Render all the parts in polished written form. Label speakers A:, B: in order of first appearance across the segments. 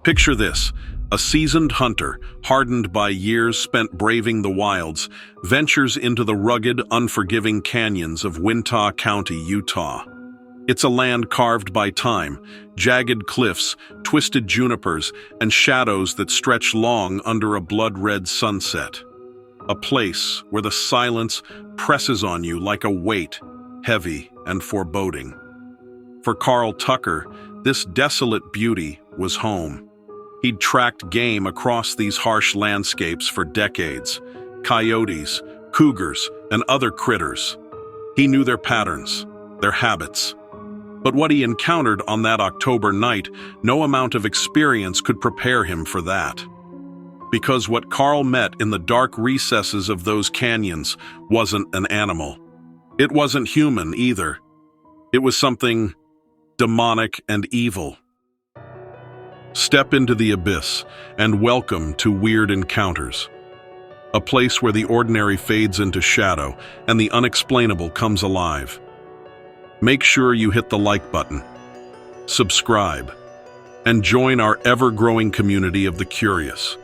A: Picture this: a seasoned hunter, hardened by years spent braving the wilds, ventures into the rugged, unforgiving canyons of Uintah County, Utah. It's a land carved by time, jagged cliffs, twisted junipers, and shadows that stretch long under a blood-red sunset. A place where the silence presses on you like a weight, heavy and foreboding. For Carl Tucker, this desolate beauty was home. He'd tracked game across these harsh landscapes for decades: coyotes, cougars, and other critters. He knew their patterns, their habits. But what he encountered on that October night, no amount of experience could prepare him for that. Because what Carl met in the dark recesses of those canyons wasn't an animal. It wasn't human either. It was something demonic and evil. Step into the abyss and welcome to Weird Encounters, a place where the ordinary fades into shadow and the unexplainable comes alive. Make sure you hit the like button, subscribe, and join our ever-growing community of the curious.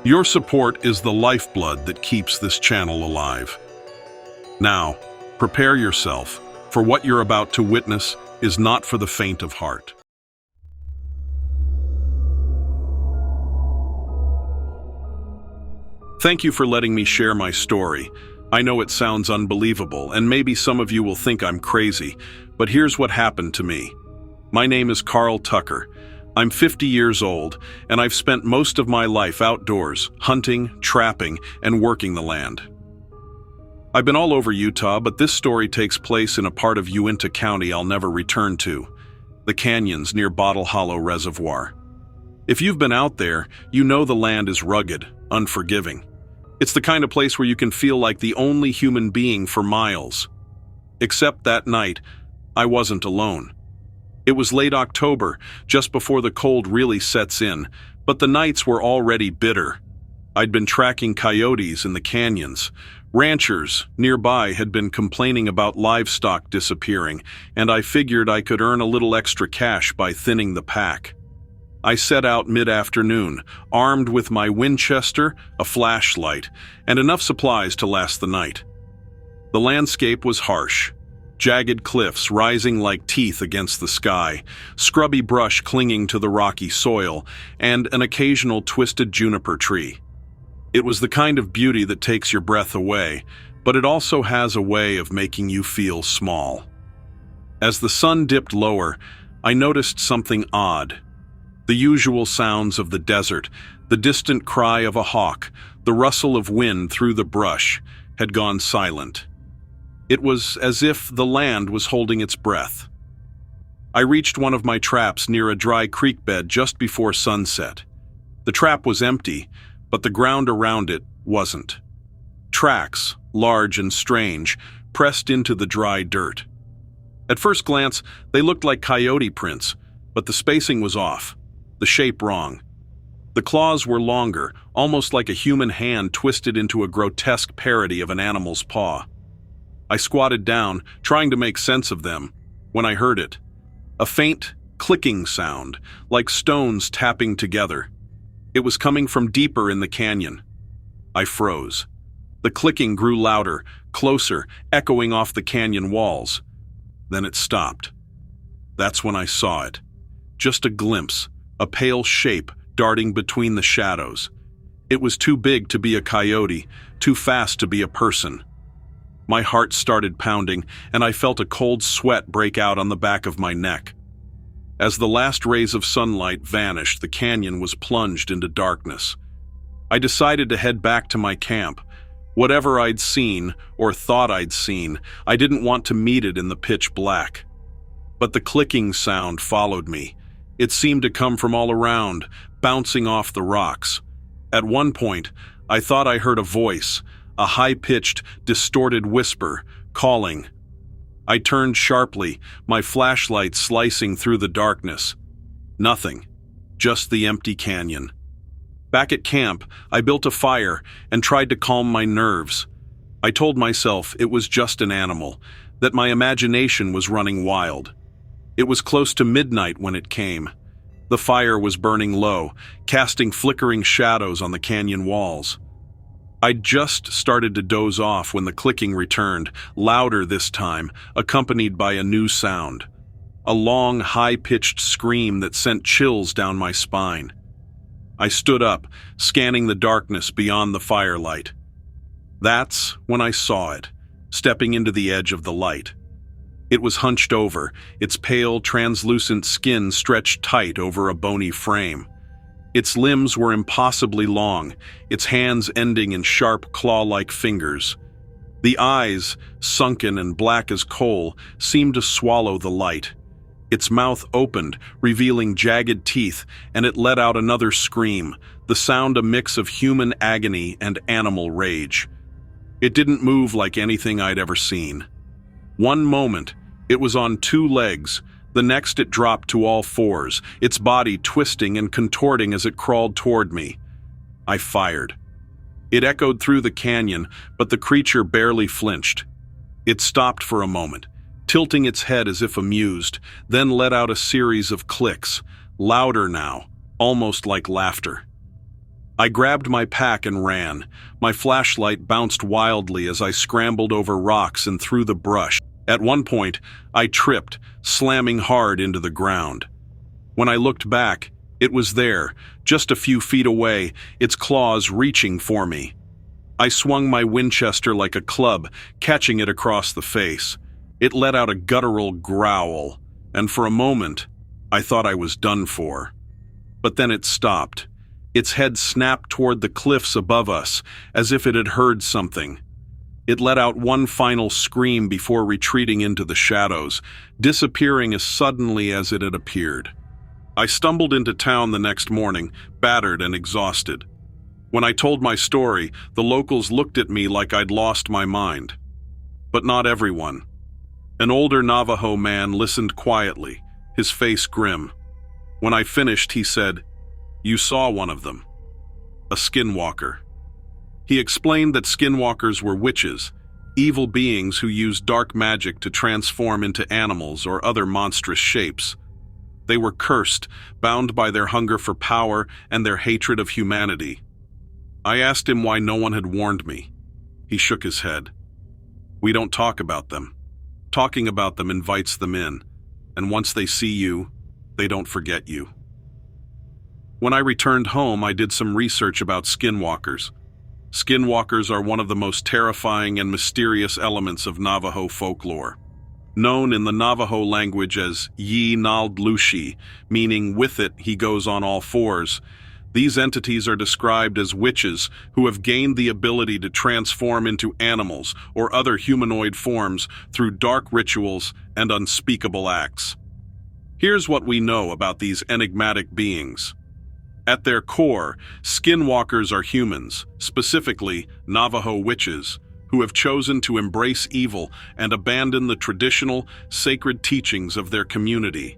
A: Your support is the lifeblood that keeps this channel alive. Now, prepare yourself, for what you're about to witness is not for the faint of heart. Thank you for letting me share my story. I know it sounds unbelievable, and maybe some of you will think I'm crazy, but here's what happened to me. My name is Carl Tucker. I'm 50 years old, and I've spent most of my life outdoors, hunting, trapping, and working the land. I've been all over Utah, but this story takes place in a part of Uintah County I'll never return to: the canyons near Bottle Hollow Reservoir. If you've been out there, you know the land is rugged, unforgiving. It's the kind of place where you can feel like the only human being for miles. Except that night, I wasn't alone. It was late October, just before the cold really sets in, but the nights were already bitter. I'd been tracking coyotes in the canyons. Ranchers nearby had been complaining about livestock disappearing, and I figured I could earn a little extra cash by thinning the pack. I set out mid-afternoon, armed with my Winchester, a flashlight, and enough supplies to last the night. The landscape was harsh. Jagged cliffs rising like teeth against the sky, scrubby brush clinging to the rocky soil, and an occasional twisted juniper tree. It was the kind of beauty that takes your breath away, but it also has a way of making you feel small. As the sun dipped lower, I noticed something odd. The usual sounds of the desert, the distant cry of a hawk, the rustle of wind through the brush, had gone silent. It was as if the land was holding its breath. I reached one of my traps near a dry creek bed just before sunset. The trap was empty, but the ground around it wasn't. Tracks, large and strange, pressed into the dry dirt. At first glance, they looked like coyote prints, but the spacing was off. The shape wrong. The claws were longer, almost like a human hand twisted into a grotesque parody of an animal's paw. I squatted down, trying to make sense of them, when I heard it. A faint, clicking sound, like stones tapping together. It was coming from deeper in the canyon. I froze. The clicking grew louder, closer, echoing off the canyon walls. Then it stopped. That's when I saw it. Just a glimpse. A pale shape darting between the shadows. It was too big to be a coyote, too fast to be a person. My heart started pounding, and I felt a cold sweat break out on the back of my neck. As the last rays of sunlight vanished, the canyon was plunged into darkness. I decided to head back to my camp. Whatever I'd seen, or thought I'd seen, I didn't want to meet it in the pitch black. But the clicking sound followed me. It seemed to come from all around, bouncing off the rocks. At one point, I thought I heard a voice, a high-pitched, distorted whisper, calling. I turned sharply, my flashlight slicing through the darkness. Nothing, just the empty canyon. Back at camp, I built a fire and tried to calm my nerves. I told myself it was just an animal, that my imagination was running wild. It was close to midnight when it came. The fire was burning low, casting flickering shadows on the canyon walls. I'd just started to doze off when the clicking returned, louder this time, accompanied by a new sound. A long, high-pitched scream that sent chills down my spine. I stood up, scanning the darkness beyond the firelight. That's when I saw it, stepping into the edge of the light. It was hunched over, its pale, translucent skin stretched tight over a bony frame. Its limbs were impossibly long, its hands ending in sharp, claw-like fingers. The eyes, sunken and black as coal, seemed to swallow the light. Its mouth opened, revealing jagged teeth, and it let out another scream, the sound a mix of human agony and animal rage. It didn't move like anything I'd ever seen. One moment, it was on two legs. The next, it dropped to all fours, its body twisting and contorting as it crawled toward me. I fired. It echoed through the canyon, but the creature barely flinched. It stopped for a moment, tilting its head as if amused, then let out a series of clicks, louder now, almost like laughter. I grabbed my pack and ran. My flashlight bounced wildly as I scrambled over rocks and through the brush. At one point, I tripped, slamming hard into the ground. When I looked back, it was there, just a few feet away, its claws reaching for me. I swung my Winchester like a club, catching it across the face. It let out a guttural growl, and for a moment, I thought I was done for. But then it stopped. Its head snapped toward the cliffs above us, as if it had heard something. It let out one final scream before retreating into the shadows, disappearing as suddenly as it had appeared. I stumbled into town the next morning, battered and exhausted. When I told my story, the locals looked at me like I'd lost my mind. But not everyone. An older Navajo man listened quietly, his face grim. When I finished, he said, "You saw one of them. A skinwalker." He explained that skinwalkers were witches, evil beings who used dark magic to transform into animals or other monstrous shapes. They were cursed, bound by their hunger for power and their hatred of humanity. I asked him why no one had warned me. He shook his head. "We don't talk about them. Talking about them invites them in, and once they see you, they don't forget you." When I returned home, I did some research about skinwalkers. Skinwalkers are one of the most terrifying and mysterious elements of Navajo folklore. Known in the Navajo language as Yi Nald Lushi, meaning with it he goes on all fours, these entities are described as witches who have gained the ability to transform into animals or other humanoid forms through dark rituals and unspeakable acts. Here's what we know about these enigmatic beings. At their core, skinwalkers are humans, specifically Navajo witches, who have chosen to embrace evil and abandon the traditional, sacred teachings of their community.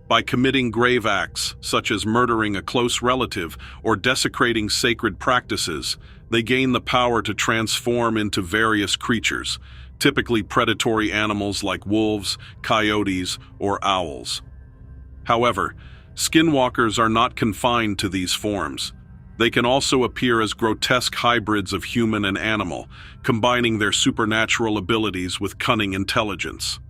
A: By committing grave acts, such as murdering a close relative or desecrating sacred practices, they gain the power to transform into various creatures, typically predatory animals like wolves, coyotes, or owls. However, skinwalkers are not confined to these forms. They can also appear as grotesque hybrids of human and animal, combining their supernatural abilities with cunning intelligence.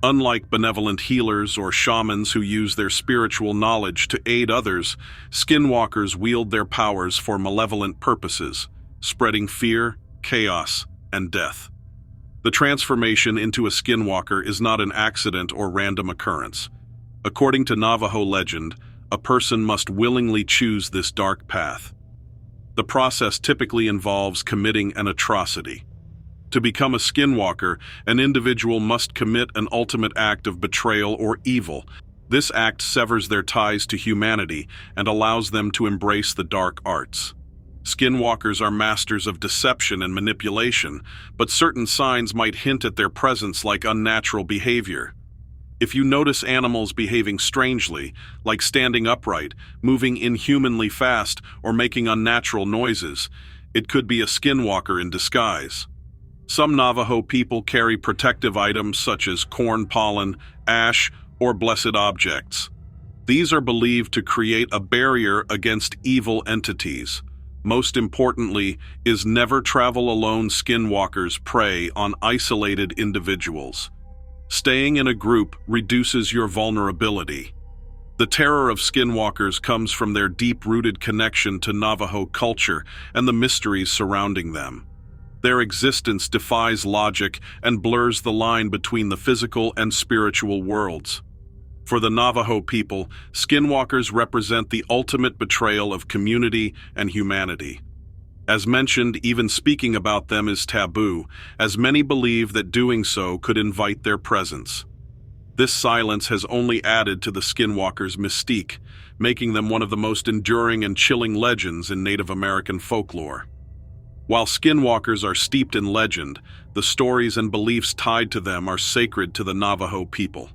A: Unlike benevolent healers or shamans who use their spiritual knowledge to aid others, skinwalkers wield their powers for malevolent purposes, spreading fear, chaos, and death. The transformation into a skinwalker is not an accident or random occurrence. According to Navajo legend, a person must willingly choose this dark path. The process typically involves committing an atrocity. To become a skinwalker, an individual must commit an ultimate act of betrayal or evil. This act severs their ties to humanity and allows them to embrace the dark arts. Skinwalkers are masters of deception and manipulation, but certain signs might hint at their presence, like unnatural behavior. If you notice animals behaving strangely, like standing upright, moving inhumanly fast, or making unnatural noises, it could be a skinwalker in disguise. Some Navajo people carry protective items such as corn pollen, ash, or blessed objects. These are believed to create a barrier against evil entities. Most importantly is never travel alone. Skinwalkers prey on isolated individuals. Staying in a group reduces your vulnerability. The terror of skinwalkers comes from their deep-rooted connection to Navajo culture and the mysteries surrounding them. Their existence defies logic and blurs the line between the physical and spiritual worlds. For the Navajo people, skinwalkers represent the ultimate betrayal of community and humanity. As mentioned, even speaking about them is taboo, as many believe that doing so could invite their presence. This silence has only added to the skinwalkers' mystique, making them one of the most enduring and chilling legends in Native American folklore. While skinwalkers are steeped in legend, the stories and beliefs tied to them are sacred to the Navajo people.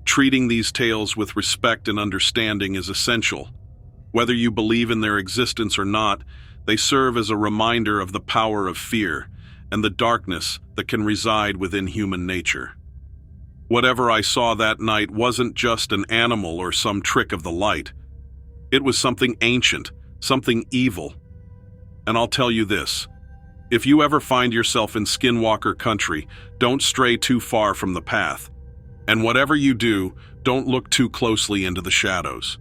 A: Treating these tales with respect and understanding is essential. Whether you believe in their existence or not, they serve as a reminder of the power of fear and the darkness that can reside within human nature. Whatever I saw that night wasn't just an animal or some trick of the light. It was something ancient, something evil. And I'll tell you this, if you ever find yourself in Skinwalker country, don't stray too far from the path. And whatever you do, don't look too closely into the shadows.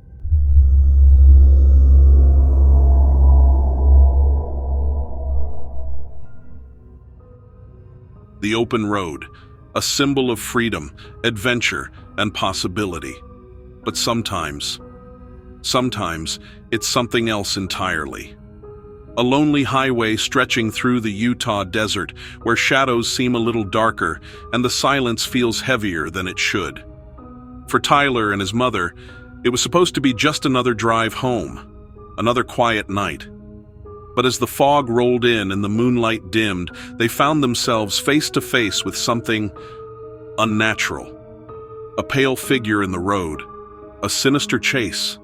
A: The open road, a symbol of freedom, adventure, and possibility. But sometimes it's something else entirely. A lonely highway stretching through the Utah desert where shadows seem a little darker and the silence feels heavier than it should. For Tyler and his mother, it was supposed to be just another drive home, another quiet night. But as the fog rolled in and the moonlight dimmed, they found themselves face to face with something unnatural. A pale figure in the road, a sinister chase,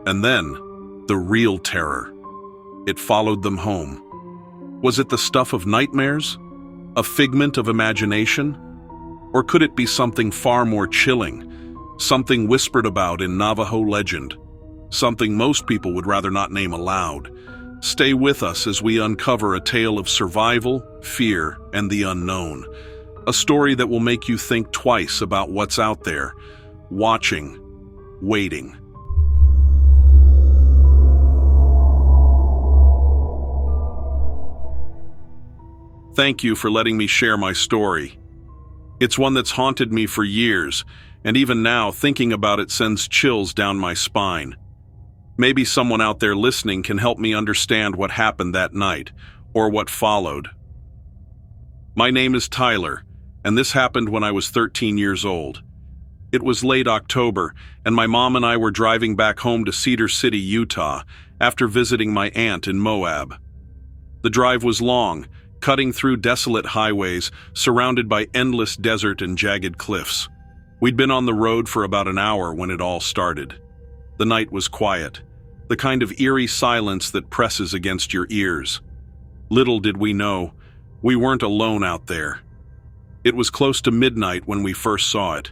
A: and then the real terror. It followed them home. Was it the stuff of nightmares? A figment of imagination? Or could it be something far more chilling? Something whispered about in Navajo legend? Something most people would rather not name aloud? Stay with us as we uncover a tale of survival, fear, and the unknown. A story that will make you think twice about what's out there, watching, waiting. Thank you for letting me share my story. It's one that's haunted me for years, and even now thinking about it sends chills down my spine. Maybe someone out there listening can help me understand what happened that night, or what followed. My name is Tyler, and this happened when I was 13 years old. It was late October, and my mom and I were driving back home to Cedar City, Utah, after visiting my aunt in Moab. The drive was long, cutting through desolate highways, surrounded by endless desert and jagged cliffs. We'd been on the road for about an hour when it all started. The night was quiet, the kind of eerie silence that presses against your ears. Little did we know, we weren't alone out there. It was close to midnight when we first saw it.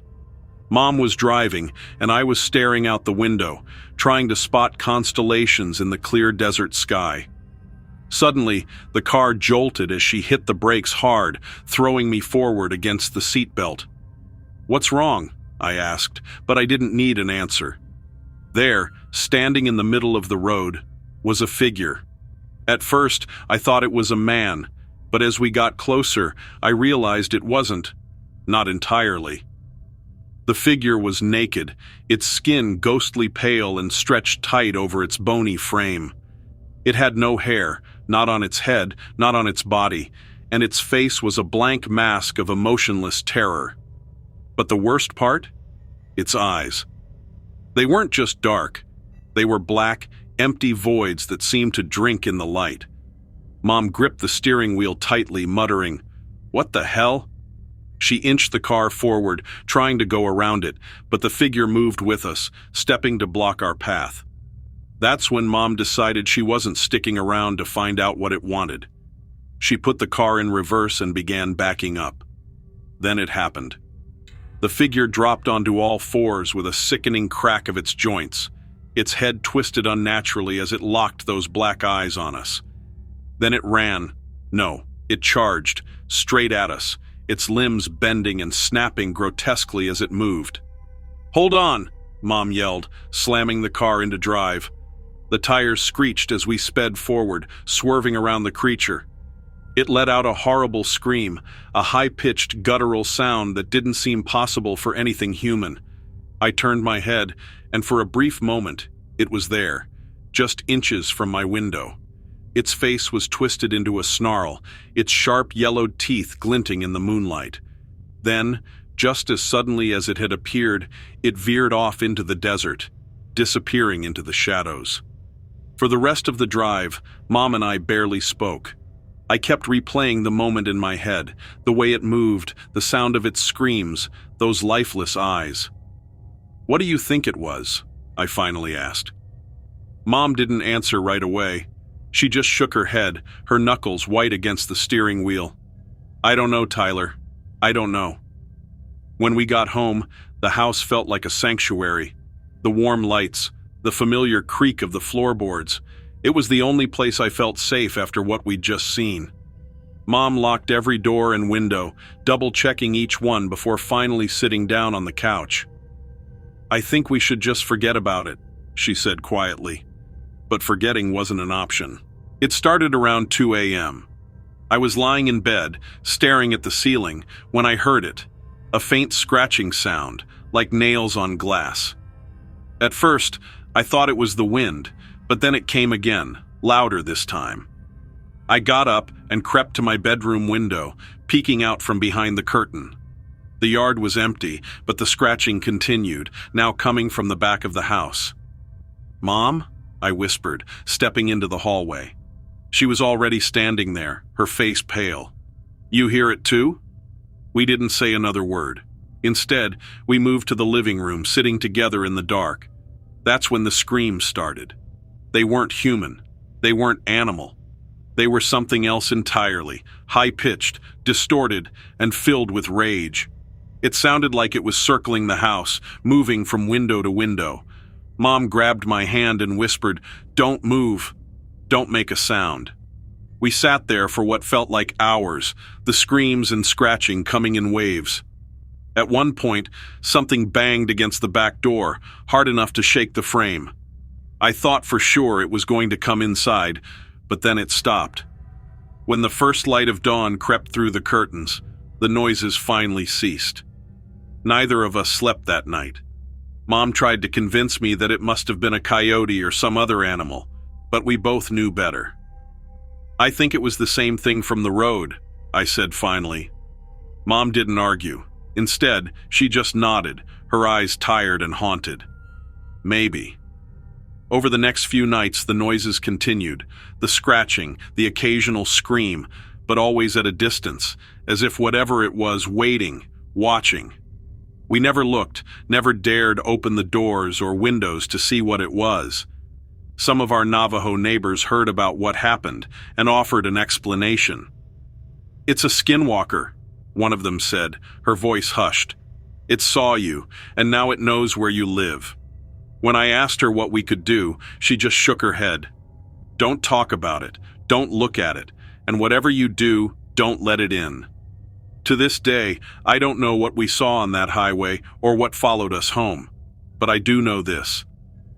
A: Mom was driving, and I was staring out the window, trying to spot constellations in the clear desert sky. Suddenly, the car jolted as she hit the brakes hard, throwing me forward against the seatbelt. "What's wrong?" I asked, but I didn't need an answer. There, standing in the middle of the road, was a figure. At first, I thought it was a man, but as we got closer, I realized it wasn't. Not entirely. The figure was naked, its skin ghostly pale and stretched tight over its bony frame. It had no hair, not on its head, not on its body, and its face was a blank mask of emotionless terror. But the worst part? Its eyes. They weren't just dark. They were black, empty voids that seemed to drink in the light. Mom gripped the steering wheel tightly, muttering, "What the hell?" She inched the car forward, trying to go around it, but the figure moved with us, stepping to block our path. That's when Mom decided she wasn't sticking around to find out what it wanted. She put the car in reverse and began backing up. Then it happened. The figure dropped onto all fours with a sickening crack of its joints. Its head twisted unnaturally as it locked those black eyes on us. Then it ran. No, it charged, straight at us, its limbs bending and snapping grotesquely as it moved. "Hold on!" Mom yelled, slamming the car into drive. The tires screeched as we sped forward, swerving around the creature. It let out a horrible scream, a high-pitched, guttural sound that didn't seem possible for anything human. I turned my head, and for a brief moment, it was there, just inches from my window. Its face was twisted into a snarl, its sharp yellowed teeth glinting in the moonlight. Then, just as suddenly as it had appeared, it veered off into the desert, disappearing into the shadows. For the rest of the drive, Mom and I barely spoke. I kept replaying the moment in my head, the way it moved, the sound of its screams, those lifeless eyes. "What do you think it was?" I finally asked. Mom didn't answer right away. She just shook her head, her knuckles white against the steering wheel. "I don't know, Tyler. I don't know." When we got home, the house felt like a sanctuary. The warm lights, the familiar creak of the floorboards. It was the only place I felt safe after what we'd just seen. Mom locked every door and window, double-checking each one before finally sitting down on the couch. "I think we should just forget about it," she said quietly. But forgetting wasn't an option. It started around 2 a.m. I was lying in bed, staring at the ceiling, when I heard it, a faint scratching sound, like nails on glass. At first, I thought it was the wind, but then it came again, louder this time. I got up and crept to my bedroom window, peeking out from behind the curtain. The yard was empty, but the scratching continued, now coming from the back of the house. "Mom?" I whispered, stepping into the hallway. She was already standing there, her face pale. "You hear it too?" We didn't say another word. Instead, we moved to the living room, sitting together in the dark. That's when the screams started. They weren't human. They weren't animal. They were something else entirely, high-pitched, distorted, and filled with rage. It sounded like it was circling the house, moving from window to window. Mom grabbed my hand and whispered, "Don't move. Don't make a sound." We sat there for what felt like hours, the screams and scratching coming in waves. At one point, something banged against the back door, hard enough to shake the frame. I thought for sure it was going to come inside, but then it stopped. When the first light of dawn crept through the curtains, the noises finally ceased. Neither of us slept that night. Mom tried to convince me that it must have been a coyote or some other animal, but we both knew better. "I think it was the same thing from the road," I said finally. Mom didn't argue. Instead, she just nodded, her eyes tired and haunted. "Maybe." Over the next few nights, the noises continued, the scratching, the occasional scream, but always at a distance, as if whatever it was waiting, watching. We never looked, never dared open the doors or windows to see what it was. Some of our Navajo neighbors heard about what happened and offered an explanation. "It's a skinwalker," one of them said, her voice hushed. "It saw you, and now it knows where you live." When I asked her what we could do, she just shook her head. "Don't talk about it, don't look at it, and whatever you do, don't let it in." To this day, I don't know what we saw on that highway or what followed us home. But I do know this.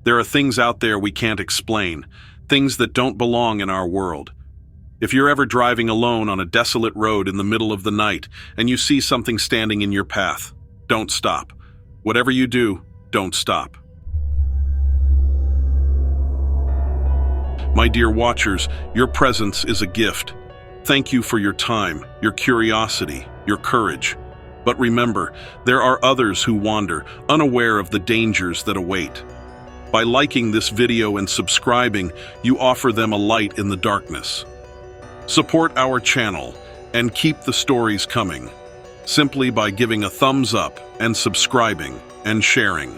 A: There are things out there we can't explain, things that don't belong in our world. If you're ever driving alone on a desolate road in the middle of the night and you see something standing in your path, don't stop. Whatever you do, don't stop. My dear watchers, your presence is a gift. Thank you for your time, your curiosity, your courage. But remember, there are others who wander, unaware of the dangers that await. By liking this video and subscribing, you offer them a light in the darkness. Support our channel and keep the stories coming, simply by giving a thumbs up and subscribing and sharing.